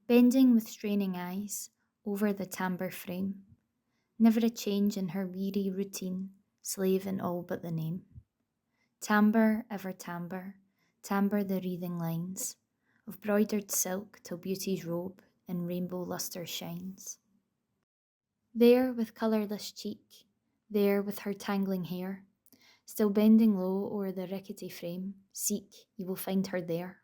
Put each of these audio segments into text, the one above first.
Bending with straining eyes over the timbre frame, never a change in her weary routine, slave in all but the name. Timbre, ever timbre, timbre the wreathing lines of broidered silk till beauty's robe in rainbow lustre shines. There with colourless cheek, there with her tangling hair, still bending low o'er the rickety frame, seek, you will find her there.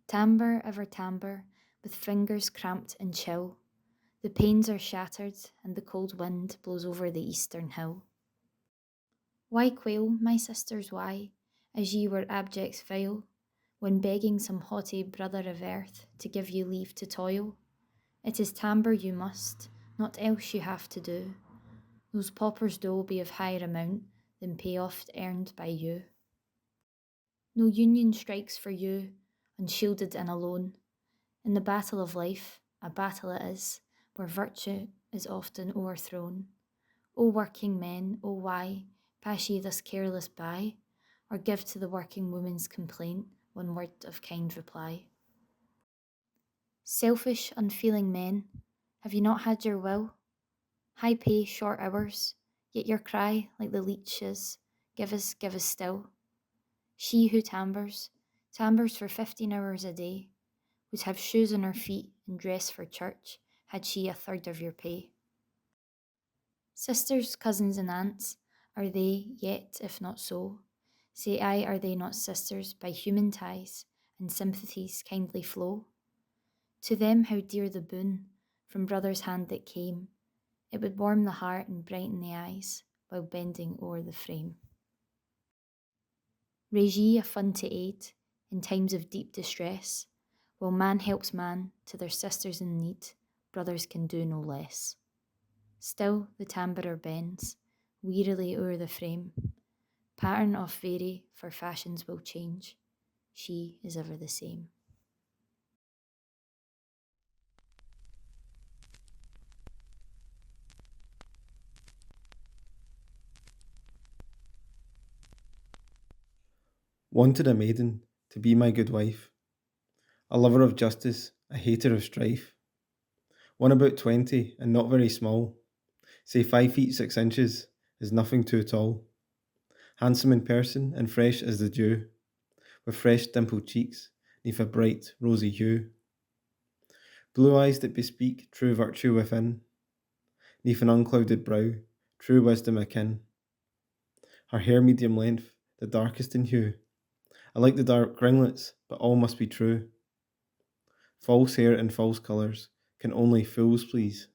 Timbre, ever timbre, with fingers cramped and chill, the panes are shattered and the cold wind blows over the eastern hill. Why quail, my sisters, why, as ye were abjects vile, when begging some haughty brother of earth to give you leave to toil? It is timbre you must, naught else you have to do. Those paupers' dole be of higher amount than payoff earned by you. No union strikes for you, unshielded and alone. In the battle of life, a battle it is, where virtue is often o'erthrown. O working men, O why pass ye thus careless by, or give to the working woman's complaint one word of kind reply? Selfish, unfeeling men, have ye not had your will? High pay, short hours, yet your cry, like the leech's, give us still. She who timbres for 15 hours a day, would have shoes on her feet and dress for church, had she a third of your pay. Sisters, cousins and aunts, are they yet, if not so? Say I, are they not sisters by human ties and sympathies kindly flow? To them how dear the boon from brother's hand that came, it would warm the heart and brighten the eyes while bending o'er the frame. Raise ye a fund to aid in times of deep distress, while man helps man to their sisters in need, brothers can do no less. Still the timbre bends, wearily o'er the frame. Pattern oft vary, for fashions will change. She is ever the same. Wanted a maiden to be my good wife, a lover of justice, a hater of strife. One about 20 and not very small, say 5 feet 6 inches is nothing too tall. Handsome in person and fresh as the dew, with fresh dimpled cheeks neath a bright rosy hue. Blue eyes that bespeak true virtue within, neath an unclouded brow, true wisdom akin. Her hair medium length, the darkest in hue. I like the dark ringlets, but all must be true. False hair and false colours can only fools please.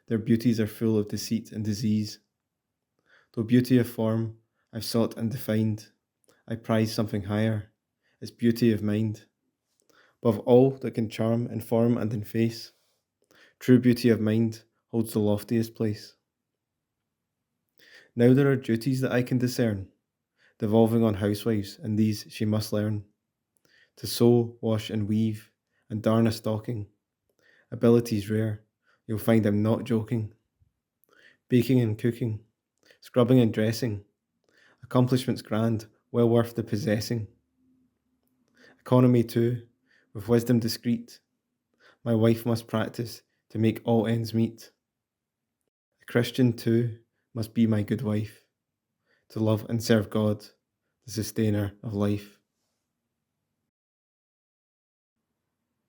Their beauties are full of deceit and disease. Though beauty of form I've sought and defined, I prize something higher, its beauty of mind. Above all that can charm in form and in face, true beauty of mind holds the loftiest place. Now there are duties that I can discern, devolving on housewives, and these she must learn. To sew, wash and weave, and darn a stocking. Abilities rare, you'll find I'm not joking. Baking and cooking, scrubbing and dressing, accomplishments grand, well worth the possessing. Economy too, with wisdom discreet, my wife must practice to make all ends meet. A Christian too must be my good wife, to love and serve God, the sustainer of life.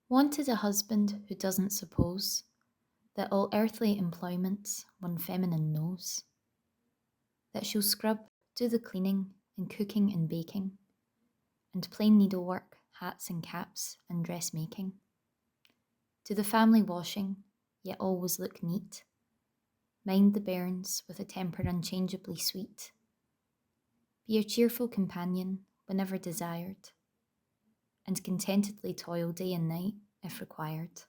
Wanted a husband who doesn't suppose that all earthly employments one feminine knows, that she'll scrub, do the cleaning and cooking and baking, and plain needlework, hats and caps and dressmaking. Do the family washing, yet always look neat, mind the bairns with a temper unchangeably sweet, be a cheerful companion whenever desired, and contentedly toil day and night if required.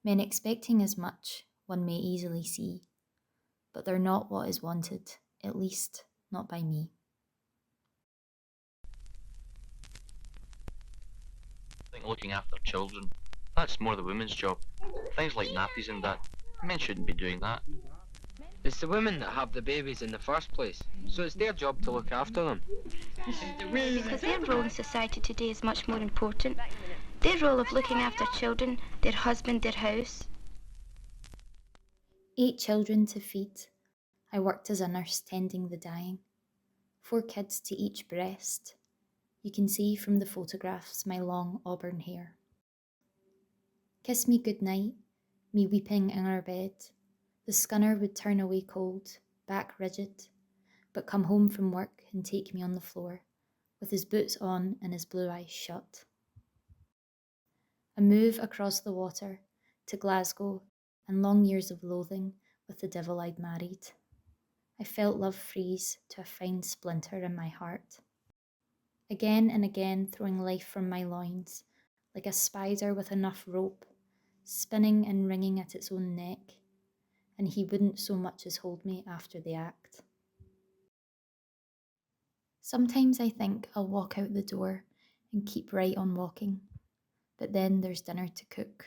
Men expecting as much one may easily see, but they're not what is wanted, at least not by me. think looking after children, that's more the women's job. Things like nappies and that, men shouldn't be doing that. It's the women that have the babies in the first place, so it's their job to look after them. Because their role in society today is much more important. Their role of looking after children, their husband, their house. 8 children to feed. I worked as a nurse tending the dying. 4 kids to each breast. You can see from the photographs my long auburn hair. Kiss me good night, me weeping in our bed. The scunner would turn away cold, back rigid, but come home from work and take me on the floor, with his boots on and his blue eyes shut. A move across the water to Glasgow and long years of loathing with the devil I'd married. I felt love freeze to a fine splinter in my heart. Again and again throwing life from my loins, like a spider with enough rope, spinning and wringing at its own neck, and he wouldn't so much as hold me after the act. Sometimes I think I'll walk out the door and keep right on walking, but then there's dinner to cook.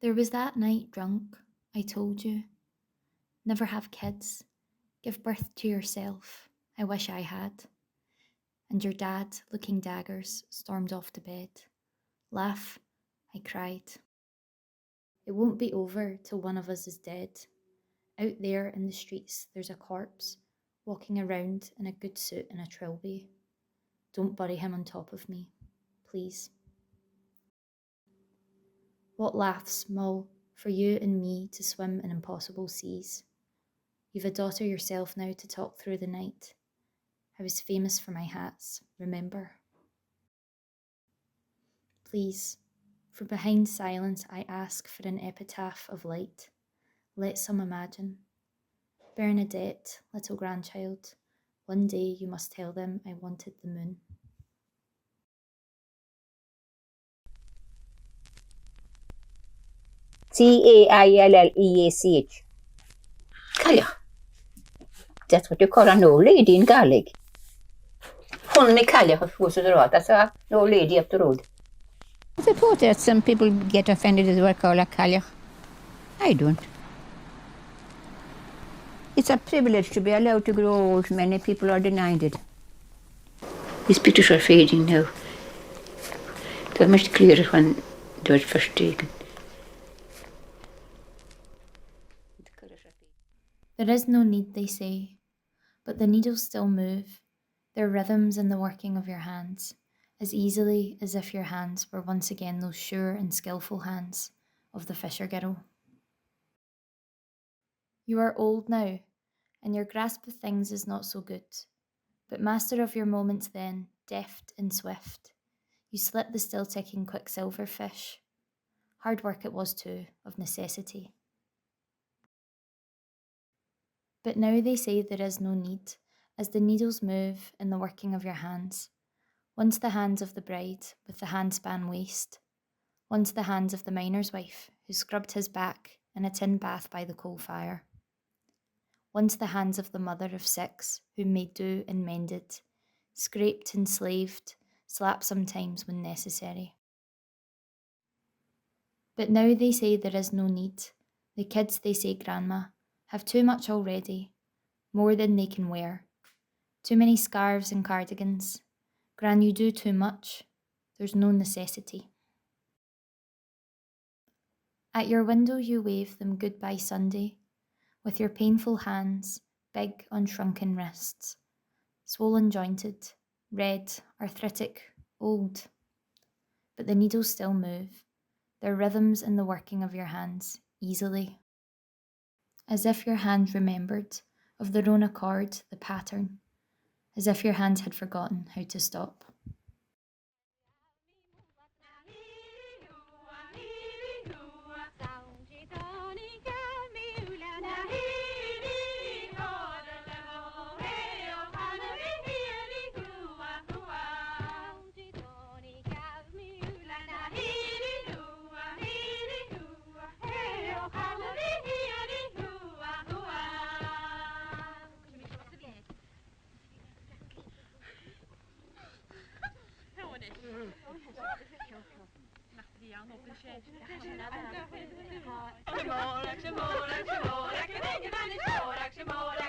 There was that night drunk, I told you. Never have kids. Give birth to yourself. I wish I had. And your dad, looking daggers, stormed off to bed. Laugh, I cried. It won't be over till one of us is dead. Out there in the streets there's a corpse, walking around in a good suit and a trilby. Don't bury him on top of me, please. What laughs, Mull, for you and me to swim in impossible seas. You've a daughter yourself now to talk through the night. I was famous for my hats, remember? Please, from behind silence I ask for an epitaph of light. Let some imagine. Bernadette, little grandchild, one day you must tell them I wanted the moon. Cailleach. Cailleach. That's what you call an old lady in Gaelic. Honey Cailleach, of course, is the road. That's an old lady up the road. I suppose that some people get offended as well call her Cailleach. I don't. It's a privilege to be allowed to grow old. Many people are denied it. These pictures are fading now. They're much clearer when they were first taken. There is no need, they say, but the needles still move, their rhythms in the working of your hands, as easily as if your hands were once again those sure and skillful hands of the fisher girl. You are old now, and your grasp of things is not so good, but master of your moments then, deft and swift, you slit the still ticking quicksilver fish. Hard work it was too, of necessity. But now they say there is no need, as the needles move in the working of your hands. Once the hands of the bride with the handspan waist, once the hands of the miner's wife who scrubbed his back in a tin bath by the coal fire. Once the hands of the mother of 6 who made do and mended, scraped and slaved, slapped sometimes when necessary. But now they say there is no need. The kids, they say, Grandma, have too much already, more than they can wear. Too many scarves and cardigans. Gran, you do too much. There's no necessity. At your window you wave them goodbye Sunday, with your painful hands, big on shrunken wrists, swollen jointed, red, arthritic, old. But the needles still move, their rhythms in the working of your hands, easily. As if your hand remembered, of their own accord, the pattern, as if your hand had forgotten how to stop. Shimora, Shimora, Shimora,